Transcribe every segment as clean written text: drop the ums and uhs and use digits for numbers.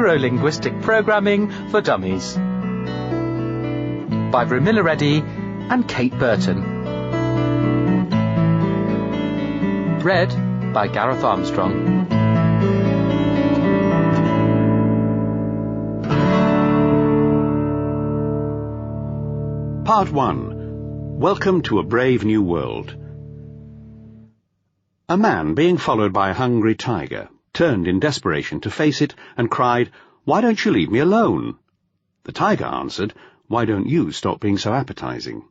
Neuro-Linguistic Programming for Dummies by Romila and Kate Burton. Read by Gareth Armstrong. Part 1. Welcome to a Brave New World. A man, being followed by a hungry tiger, turned in desperation to face it and cried, "Why don't you leave me alone?" The tiger answered, "Why don't you stop being so appetizing?"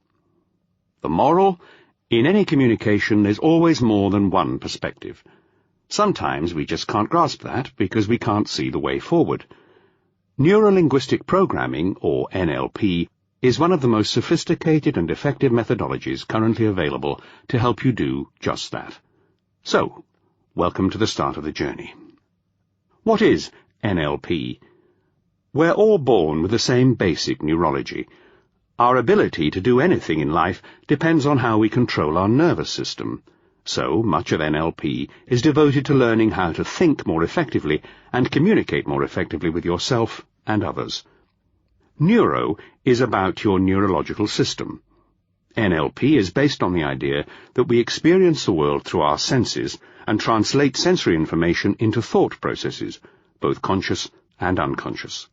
The moral? In any communication there's always more than one perspective. Sometimes we just can't grasp that because we can't see the way forward. Neuro-Linguistic Programming, or NLP, is one of the most sophisticated and effective methodologies currently available to help you do just that. So, welcome to the start of the journey. What is NLP? We're all born with the same basic neurology. Our ability to do anything in life depends on how we control our nervous system. So, much of NLP is devoted to learning how to think more effectively and communicate more effectively with yourself and others. Neuro is about your neurological system. NLP is based on the idea that we experience the world through our senses and translate sensory information into thought processes, both conscious and unconscious.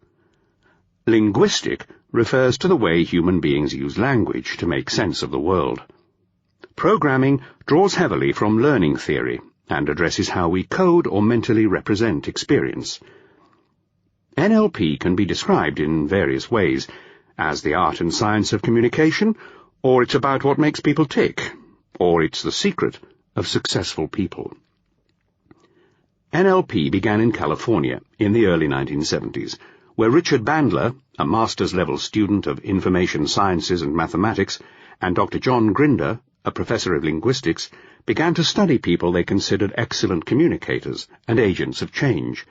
Linguistic refers to the way human beings use language to make sense of the world. Programming draws heavily from learning theory and addresses how we code or mentally represent experience. NLP can be described in various ways as the art and science of communication, or it's about what makes people tick, or it's the secret of successful people. NLP began in California in the early 1970s, where Richard Bandler, a master's-level student of information sciences and mathematics, and Dr. John Grinder, a professor of linguistics, began to study people they considered excellent communicators and agents of change.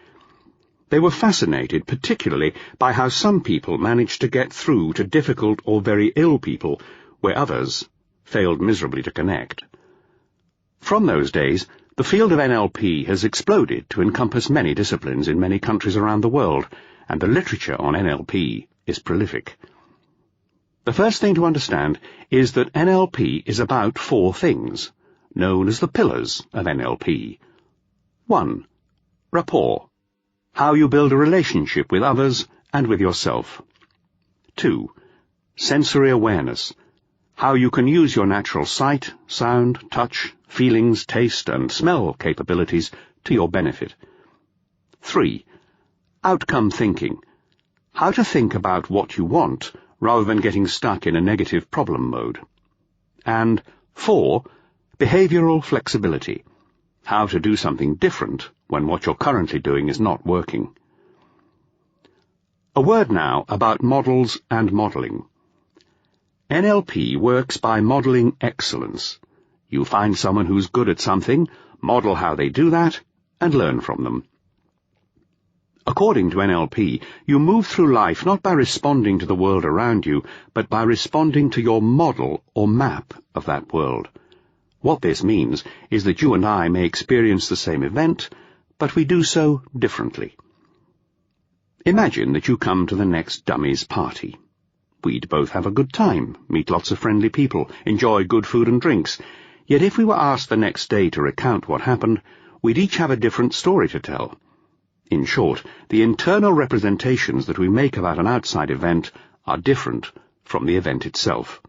They were fascinated particularly by how some people managed to get through to difficult or very ill people, where others failed miserably to connect. From those days, the field of NLP has exploded to encompass many disciplines in many countries around the world, and the literature on NLP is prolific. The first thing to understand is that NLP is about 4 things, known as the pillars of NLP. 1. Rapport. How you build a relationship with others and with yourself. 2. Sensory awareness. How you can use your natural sight, sound, touch, feelings, taste, and smell capabilities to your benefit. 3. Outcome thinking. How to think about what you want rather than getting stuck in a negative problem mode. And 4. Behavioral flexibility. How to do something different when what you're currently doing is not working. A word now about models and modeling. NLP works by modeling excellence. You find someone who's good at something, model how they do that, and learn from them. According to NLP, you move through life not by responding to the world around you, but by responding to your model or map of that world. What this means is that you and I may experience the same event, but we do so differently. Imagine that you come to the next Dummies party. We'd both have a good time, meet lots of friendly people, enjoy good food and drinks. Yet if we were asked the next day to recount what happened, we'd each have a different story to tell. In short, the internal representations that we make about an outside event are different from the event itself.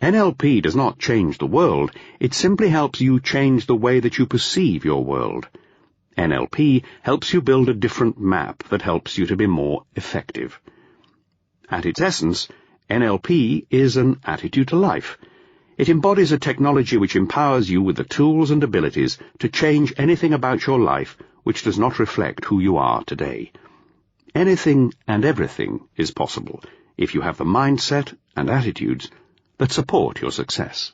NLP does not change the world, it simply helps you change the way that you perceive your world. NLP helps you build a different map that helps you to be more effective. At its essence, NLP is an attitude to life. It embodies a technology which empowers you with the tools and abilities to change anything about your life which does not reflect who you are today. Anything and everything is possible if you have the mindset and attitudes that support your success.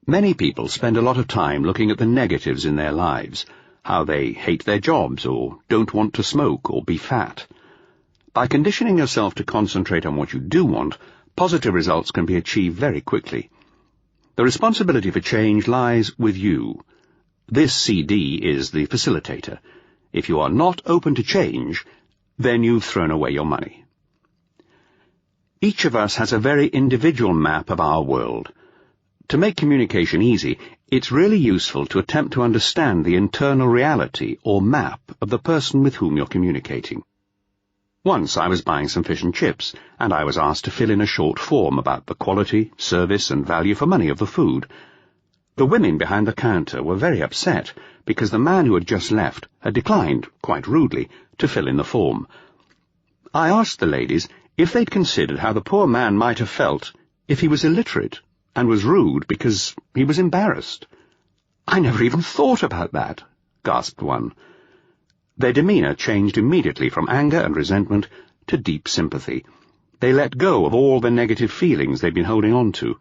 Many people spend a lot of time looking at the negatives in their lives, how they hate their jobs or don't want to smoke or be fat. By conditioning yourself to concentrate on what you do want, positive results can be achieved very quickly. The responsibility for change lies with you. This CD is the facilitator. If you are not open to change, then you've thrown away your money. Each of us has a very individual map of our world. To make communication easy, it's really useful to attempt to understand the internal reality or map of the person with whom you're communicating. Once I was buying some fish and chips, and I was asked to fill in a short form about the quality, service, and value for money of the food. The women behind the counter were very upset because the man who had just left had declined, quite rudely, to fill in the form. I asked the ladies if they'd considered how the poor man might have felt if he was illiterate and was rude because he was embarrassed. "I never even thought about that," gasped one. Their demeanour changed immediately from anger and resentment to deep sympathy. They let go of all the negative feelings they'd been holding on to.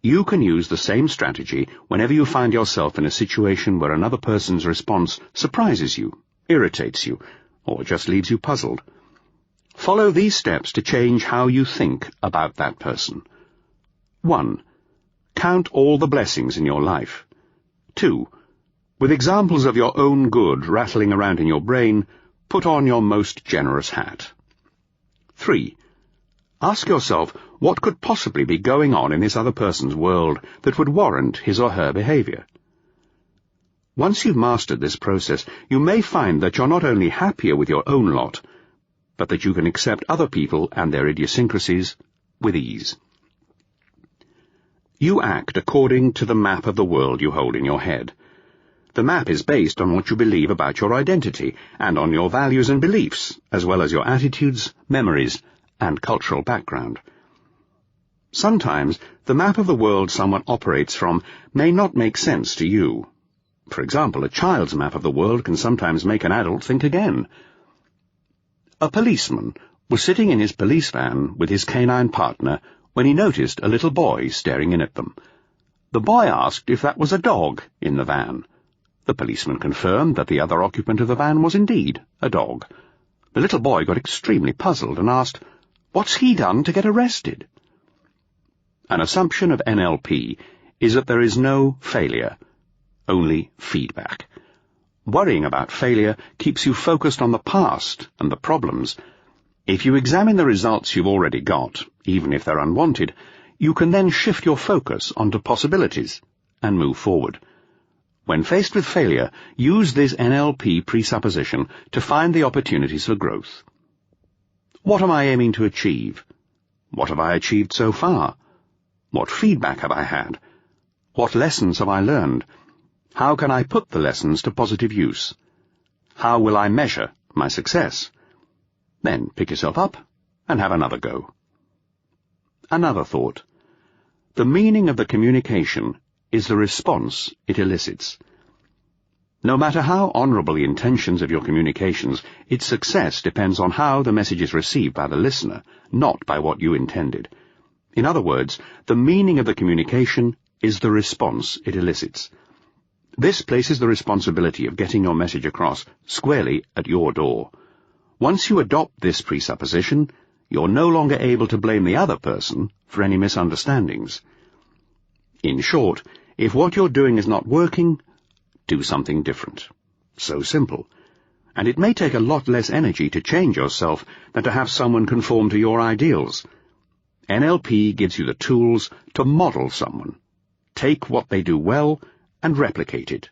You can use the same strategy whenever you find yourself in a situation where another person's response surprises you, irritates you, or just leaves you puzzled. Follow these steps to change how you think about that person. 1. Count all the blessings in your life. 2. With examples of your own good rattling around in your brain, put on your most generous hat. 3. Ask yourself what could possibly be going on in this other person's world that would warrant his or her behaviour. Once you've mastered this process, you may find that you're not only happier with your own lot, but that you can accept other people and their idiosyncrasies with ease. You act according to the map of the world you hold in your head. The map is based on what you believe about your identity and on your values and beliefs, as well as your attitudes, memories, and cultural background. Sometimes the map of the world someone operates from may not make sense to you. For example, a child's map of the world can sometimes make an adult think again. A policeman was sitting in his police van with his canine partner when he noticed a little boy staring in at them. The boy asked if that was a dog in the van. The policeman confirmed that the other occupant of the van was indeed a dog. The little boy got extremely puzzled and asked, "What's he done to get arrested?" An assumption of NLP is that there is no failure, only feedback. Worrying about failure keeps you focused on the past and the problems. If you examine the results you've already got, even if they're unwanted, you can then shift your focus onto possibilities and move forward. When faced with failure, use this NLP presupposition to find the opportunities for growth. What am I aiming to achieve? What have I achieved so far? What feedback have I had? What lessons have I learned? How can I put the lessons to positive use? How will I measure my success? Then pick yourself up and have another go. Another thought. The meaning of the communication is the response it elicits. No matter how honourable the intentions of your communications, its success depends on how the message is received by the listener, not by what you intended. In other words, the meaning of the communication is the response it elicits. This places the responsibility of getting your message across squarely at your door. Once you adopt this presupposition, you're no longer able to blame the other person for any misunderstandings. In short, if what you're doing is not working, do something different. So simple. And it may take a lot less energy to change yourself than to have someone conform to your ideals. NLP gives you the tools to model someone. Take what they do well and replicate it.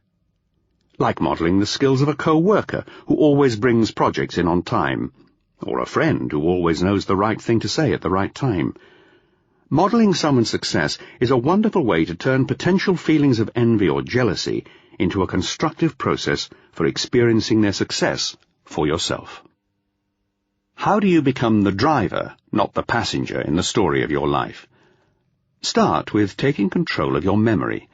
Like modelling the skills of a co-worker who always brings projects in on time, or a friend who always knows the right thing to say at the right time. Modelling someone's success is a wonderful way to turn potential feelings of envy or jealousy into a constructive process for experiencing their success for yourself. How do you become the driver, not the passenger, in the story of your life? Start with taking control of your memory.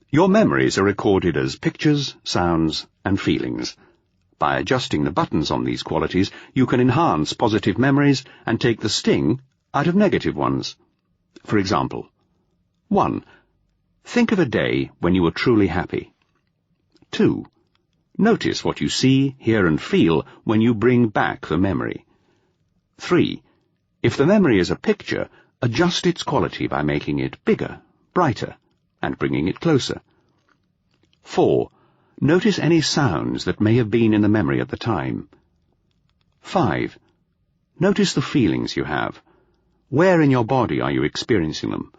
Your memories are recorded as pictures, sounds, and feelings. By adjusting the buttons on these qualities, you can enhance positive memories and take the sting out of negative ones. For example, 1. Think of a day when you were truly happy. 2. Notice what you see, hear, and feel when you bring back the memory. 3. If the memory is a picture, adjust its quality by making it bigger, brighter, and bringing it closer. 4. Notice any sounds that may have been in the memory at the time. 5. Notice the feelings you have. Where in your body are you experiencing them?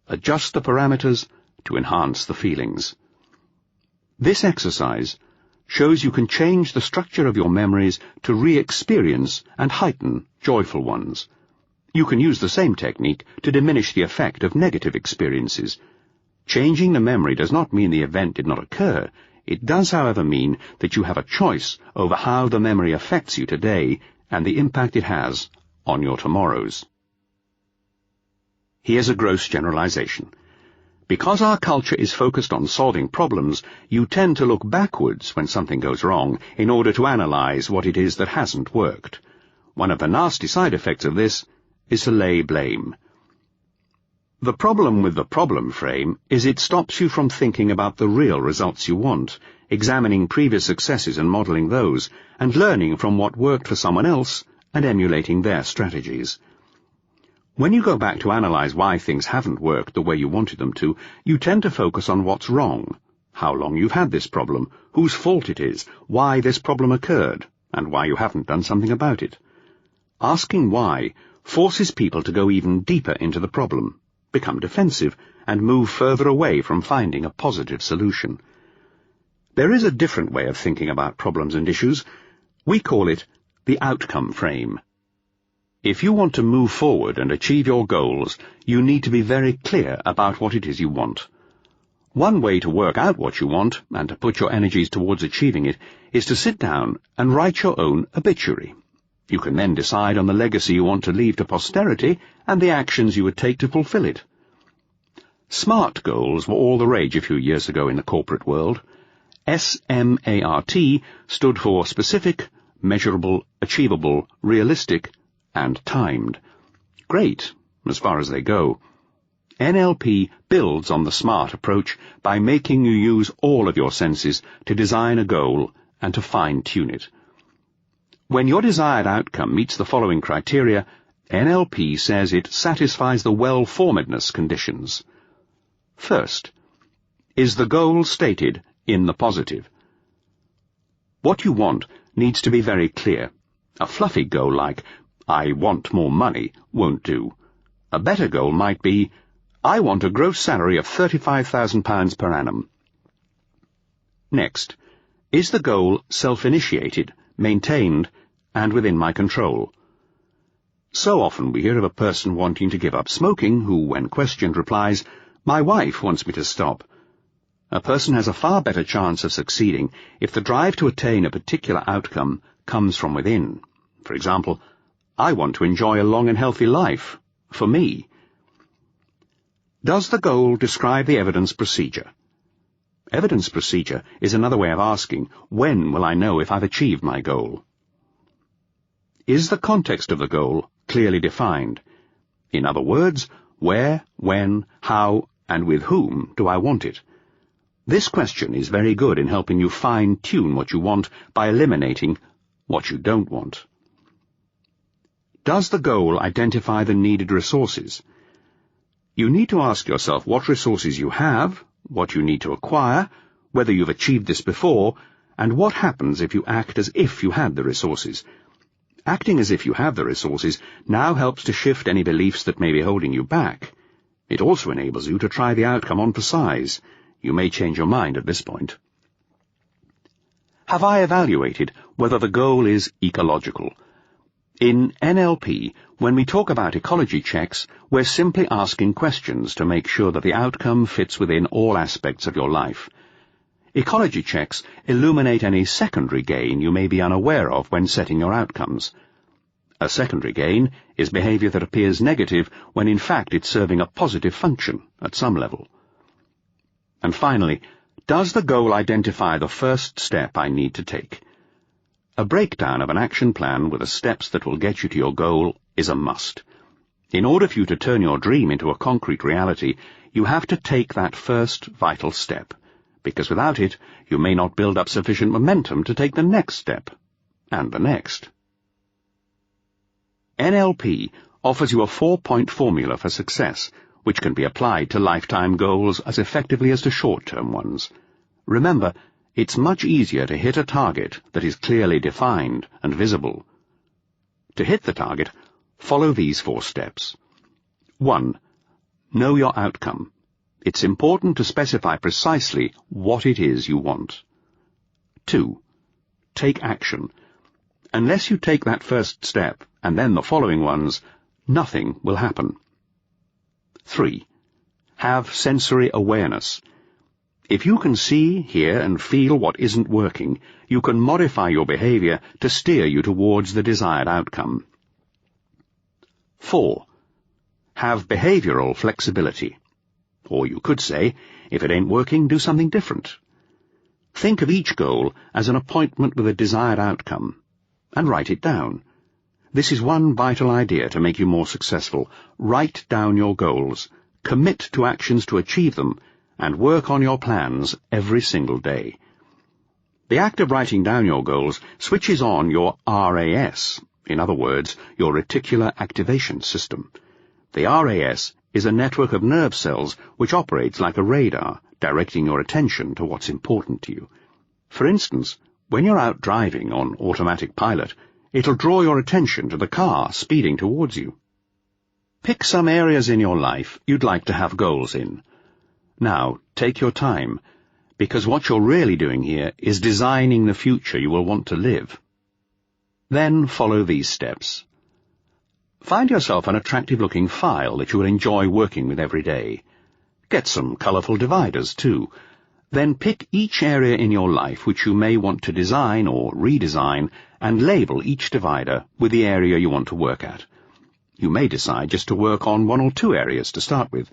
Adjust the parameters to enhance the feelings. This exercise shows you can change the structure of your memories to re-experience and heighten joyful ones. You can use the same technique to diminish the effect of negative experiences. Changing the memory does not mean the event did not occur. It does, however, mean that you have a choice over how the memory affects you today and the impact it has on your tomorrows. Here's a gross generalization. Because our culture is focused on solving problems, you tend to look backwards when something goes wrong in order to analyze what it is that hasn't worked. One of the nasty side effects of this is to lay blame. The problem with the problem frame is it stops you from thinking about the real results you want, examining previous successes and modeling those, and learning from what worked for someone else and emulating their strategies. When you go back to analyze why things haven't worked the way you wanted them to, you tend to focus on what's wrong, how long you've had this problem, whose fault it is, why this problem occurred, and why you haven't done something about it. Asking why forces people to go even deeper into the problem, become defensive, and move further away from finding a positive solution. There is a different way of thinking about problems and issues. We call it the outcome frame. If you want to move forward and achieve your goals, you need to be very clear about what it is you want. One way to work out what you want, and to put your energies towards achieving it, is to sit down and write your own obituary. You can then decide on the legacy you want to leave to posterity and the actions you would take to fulfill it. SMART goals were all the rage a few years ago in the corporate world. SMART stood for specific, measurable, achievable, realistic, and timed. Great, as far as they go. NLP builds on the SMART approach by making you use all of your senses to design a goal and to fine-tune it. When your desired outcome meets the following criteria, NLP says it satisfies the well-formedness conditions. First, is the goal stated in the positive? What you want needs to be very clear. A fluffy goal like, I want more money, won't do. A better goal might be, I want a gross salary of £35,000 per annum. Next, is the goal self-initiated, maintained, and within my control? So often we hear of a person wanting to give up smoking who, when questioned, replies, my wife wants me to stop. A person has a far better chance of succeeding if the drive to attain a particular outcome comes from within. For example, I want to enjoy a long and healthy life, for me. Does the goal describe the evidence procedure? Evidence procedure is another way of asking, when will I know if I've achieved my goal? Is the context of the goal clearly defined? In other words, where, when, how, and with whom do I want it? This question is very good in helping you fine-tune what you want by eliminating what you don't want. Does the goal identify the needed resources? You need to ask yourself what resources you have, what you need to acquire, whether you've achieved this before, and what happens if you act as if you had the resources. Acting as if you have the resources now helps to shift any beliefs that may be holding you back. It also enables you to try the outcome on for size. You may change your mind at this point. Have I evaluated whether the goal is ecological? In NLP, when we talk about ecology checks, we're simply asking questions to make sure that the outcome fits within all aspects of your life. Ecology checks illuminate any secondary gain you may be unaware of when setting your outcomes. A secondary gain is behavior that appears negative when in fact it's serving a positive function at some level. And finally, does the goal identify the first step I need to take? A breakdown of an action plan with the steps that will get you to your goal is a must. In order for you to turn your dream into a concrete reality, you have to take that first vital step, because without it, you may not build up sufficient momentum to take the next step, and the next. NLP offers you a 4-point formula for success, which can be applied to lifetime goals as effectively as to short-term ones. Remember, it's much easier to hit a target that is clearly defined and visible. To hit the target, follow these 4 steps. 1. Know your outcome. It's important to specify precisely what it is you want. 2. Take action. Unless you take that first step and then the following ones, nothing will happen. 3. Have sensory awareness. If you can see, hear, and feel what isn't working, you can modify your behavior to steer you towards the desired outcome. 4. Have behavioral flexibility. Or you could say, if it ain't working, do something different. Think of each goal as an appointment with a desired outcome, and write it down. This is one vital idea to make you more successful. Write down your goals, commit to actions to achieve them, and work on your plans every single day. The act of writing down your goals switches on your RAS, in other words, your reticular activation system. The RAS is a network of nerve cells which operates like a radar, directing your attention to what's important to you. For instance, when you're out driving on automatic pilot, it'll draw your attention to the car speeding towards you. Pick some areas in your life you'd like to have goals in. Now, take your time, because what you're really doing here is designing the future you will want to live. Then follow these steps. Find yourself an attractive-looking file that you will enjoy working with every day. Get some colourful dividers, too. Then pick each area in your life which you may want to design or redesign and label each divider with the area you want to work at. You may decide just to work on 1 or 2 areas to start with.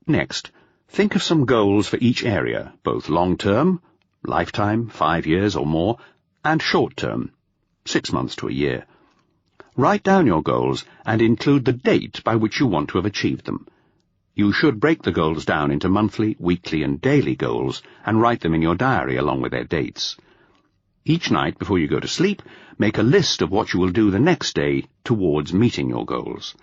Next, think of some goals for each area, both long-term, lifetime, 5 years or more, and short-term, 6 months to a year. Write down your goals and include the date by which you want to have achieved them. You should break the goals down into monthly, weekly, and daily goals and write them in your diary along with their dates. Each night before you go to sleep, make a list of what you will do the next day towards meeting your goals.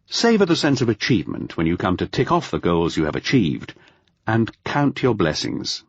Savor the sense of achievement when you come to tick off the goals you have achieved, and count your blessings.